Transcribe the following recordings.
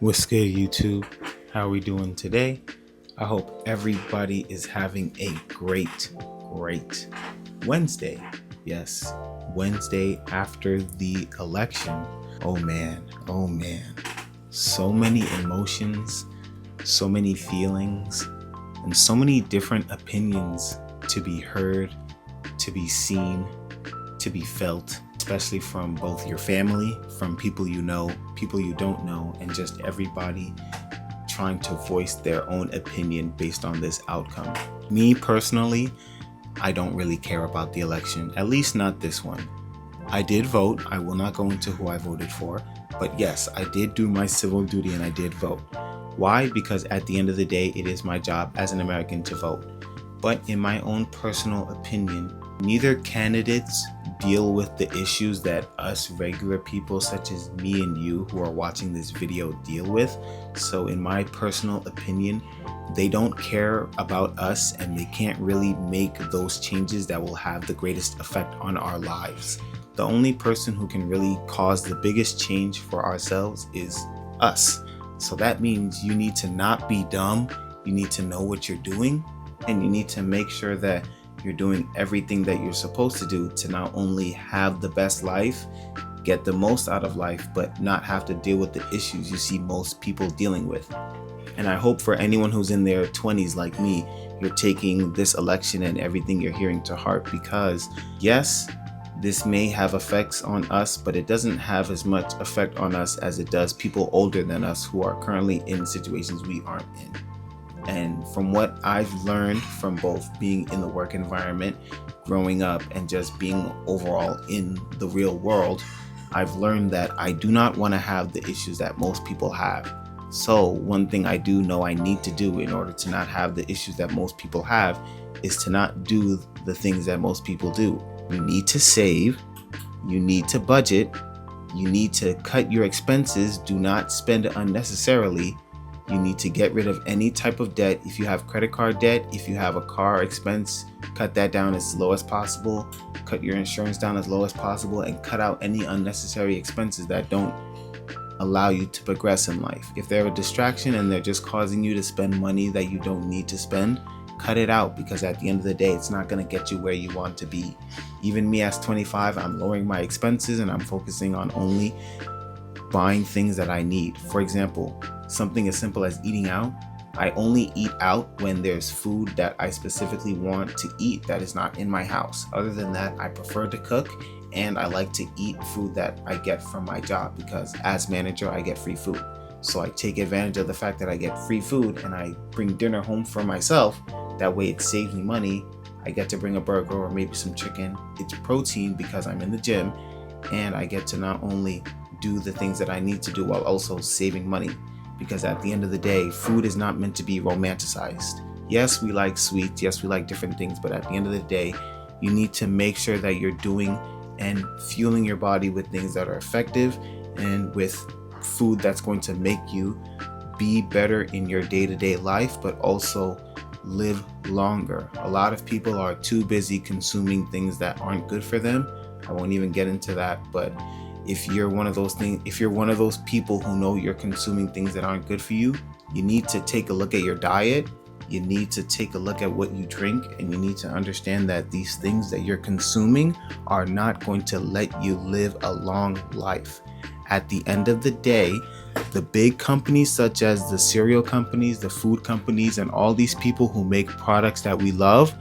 What's good, YouTube? How are we doing today? I hope everybody is having a great Wednesday. Yes, Wednesday after the election. Oh man. So many emotions, so many feelings, and so many different opinions to be heard, to be seen, to be felt, especially from both your family, from people you know, people you don't know, and just everybody trying to voice their own opinion based on this outcome. Me personally, I don't really care about the election, at least not this one. I did vote. I will not go into who I voted for, but yes, I did do my civil duty and I did vote. Why? Because at the end of the day, it is my job as an American to vote. But in my own personal opinion, neither candidates deal with the issues that us regular people such as me and you who are watching this video deal with. So in my personal opinion, they don't care about us and they can't really make those changes that will have the greatest effect on our lives. The only person who can really cause the biggest change for ourselves is us. So that means you need to not be dumb, you need to know what you're doing, and you need to make sure that you're doing everything that you're supposed to do to not only have the best life, get the most out of life, but not have to deal with the issues you see most people dealing with. And I hope for anyone who's in their 20s like me, you're taking this election and everything you're hearing to heart, because yes, this may have effects on us, but it doesn't have as much effect on us as it does people older than us who are currently in situations we aren't in. And from what I've learned from both being in the work environment, growing up, and just being overall in the real world, I've learned that I do not want to have the issues that most people have. So one thing I do know I need to do in order to not have the issues that most people have is to not do the things that most people do. You need to save, you need to budget, you need to cut your expenses, do not spend unnecessarily. You need to get rid of any type of debt. If you have credit card debt, if you have a car expense, cut that down as low as possible. Cut your insurance down as low as possible and cut out any unnecessary expenses that don't allow you to progress in life. If they're a distraction and they're just causing you to spend money that you don't need to spend, cut it out, because at the end of the day, it's not going to get you where you want to be. Even me as 25, I'm lowering my expenses and I'm focusing on only buying things that I need. For example, something as simple as eating out. I only eat out when there's food that I specifically want to eat that is not in my house. Other than that, I prefer to cook, and I like to eat food that I get from my job, because as manager, I get free food. So I take advantage of the fact that I get free food and I bring dinner home for myself. That way it saves me money. I get to bring a burger or maybe some chicken. It's protein because I'm in the gym, and I get to not only do the things that I need to do while also saving money. Because at the end of the day, food is not meant to be romanticized. Yes, we like sweets, yes, we like different things, but at the end of the day, you need to make sure that you're doing and fueling your body with things that are effective and with food that's going to make you be better in your day-to-day life, but also live longer. A lot of people are too busy consuming things that aren't good for them. I won't even get into that, but if you're one of those people who know you're consuming things that aren't good for you, you need to take a look at your diet. You need to take a look at what you drink, and you need to understand that these things that you're consuming are not going to let you live a long life. At the end of the day, the big companies such as the cereal companies, the food companies, and all these people who make products that we love,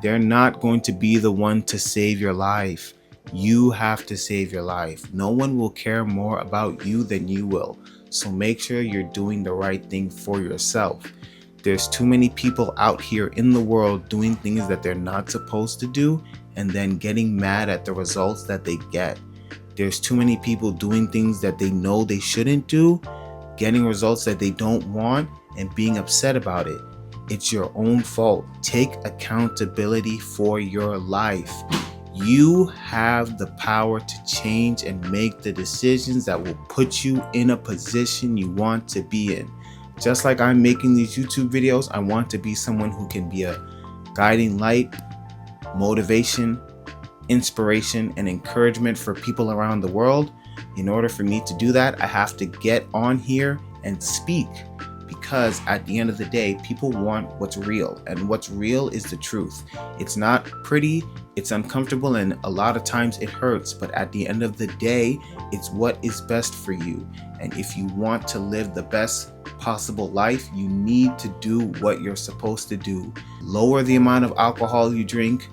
they're not going to be the one to save your life. You have to save your life. No one will care more about you than you will. So make sure you're doing the right thing for yourself. There's too many people out here in the world doing things that they're not supposed to do and then getting mad at the results that they get. There's too many people doing things that they know they shouldn't do, getting results that they don't want, and being upset about it. It's your own fault. Take accountability for your life. You have the power to change and make the decisions that will put you in a position you want to be in. Just like I'm making these YouTube videos, I want to be someone who can be a guiding light, motivation, inspiration, and encouragement for people around the world. In order for me to do that, I have to get on here and speak, because at the end of the day, people want what's real, and what's real is the truth. It's not pretty, it's uncomfortable, and a lot of times it hurts, but at the end of the day, it's what is best for you. And if you want to live the best possible life, you need to do what you're supposed to do. Lower the amount of alcohol you drink.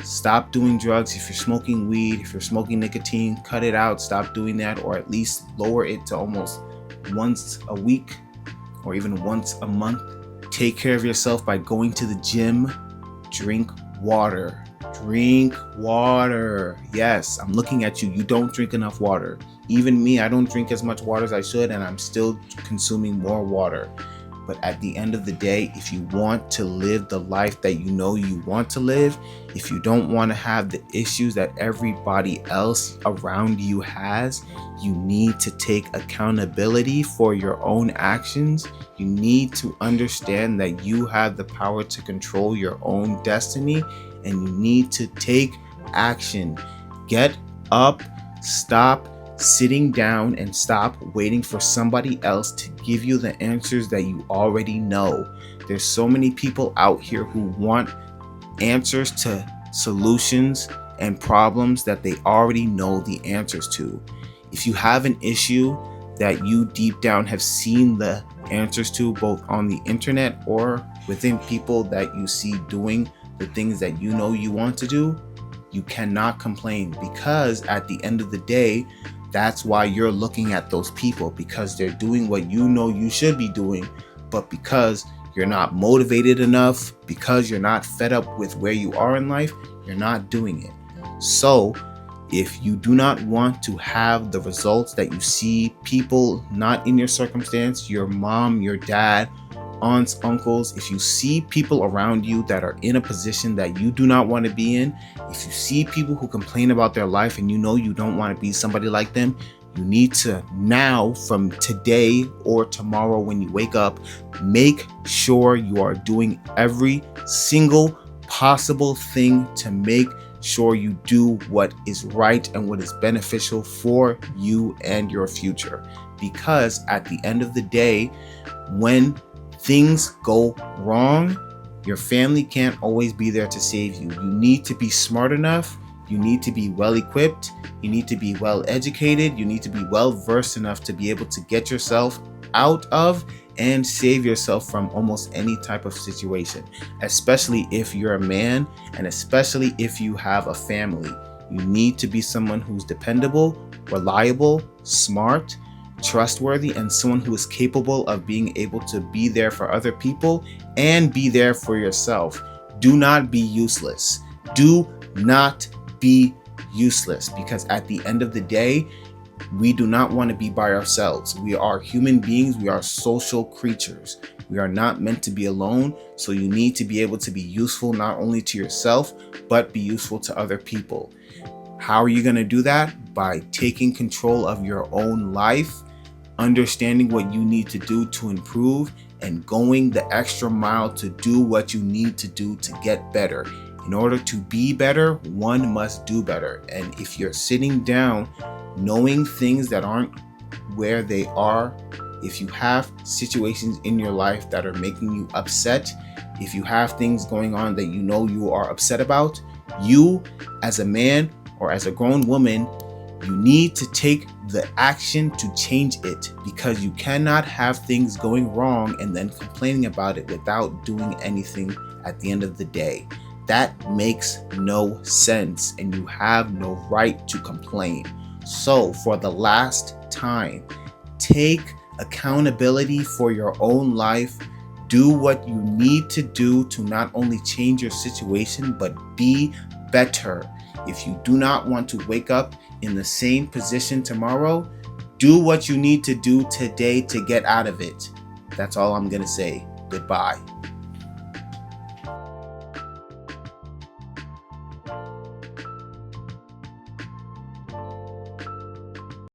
Stop doing drugs. If you're smoking weed, if you're smoking nicotine, cut it out. Stop doing that, or at least lower it to almost once a week or even once a month. Take care of yourself by going to the gym. Drink water. Drink water. Yes, I'm looking at you. You don't drink enough water. Even me, I don't drink as much water as I should, and I'm still consuming more water. But at the end of the day, if you want to live the life that you know you want to live, if you don't want to have the issues that everybody else around you has, you need to take accountability for your own actions. You need to understand that you have the power to control your own destiny, and you need to take action. Get up, stop sitting down, and stop waiting for somebody else to give you the answers that you already know. There's so many people out here who want answers to solutions and problems that they already know the answers to. If you have an issue that you deep down have seen the answers to, both on the internet or within people that you see doing the things that you know you want to do, you cannot complain, because at the end of the day, that's why you're looking at those people, because they're doing what you know you should be doing, but because you're not motivated enough, because you're not fed up with where you are in life, you're not doing it. So if you do not want to have the results that you see people not in your circumstance, your mom, your dad, aunts, uncles, if you see people around you that are in a position that you do not want to be in, if you see people who complain about their life and you know you don't want to be somebody like them, you need to now, from today or tomorrow when you wake up, make sure you are doing every single possible thing to make sure you do what is right and what is beneficial for you and your future. Because at the end of the day, when things go wrong, your family can't always be there to save you. You need to be smart enough. You need to be well equipped. You need to be well educated. You need to be well versed enough to be able to get yourself out of and save yourself from almost any type of situation, especially if you're a man and especially if you have a family. You need to be someone who's dependable, reliable, smart, trustworthy, and someone who is capable of being able to be there for other people and be there for yourself. Do not be useless. Do not be useless, because at the end of the day, we do not want to be by ourselves. We are human beings. We are social creatures. We are not meant to be alone. So you need to be able to be useful not only to yourself, but be useful to other people. How are you going to do that? By taking control of your own life, understanding what you need to do to improve, and going the extra mile to do what you need to do to get better. In order to be better, one must do better. And if you're sitting down knowing things that aren't where they are, if you have situations in your life that are making you upset, if you have things going on that you know you are upset about, you as a man or as a grown woman, you need to take the action to change it, because you cannot have things going wrong and then complaining about it without doing anything at the end of the day. That makes no sense, and you have no right to complain. So for the last time, take accountability for your own life. Do what you need to do to not only change your situation, but be better. If you do not want to wake up in the same position tomorrow, do what you need to do today to get out of it. That's all I'm going to say. Goodbye.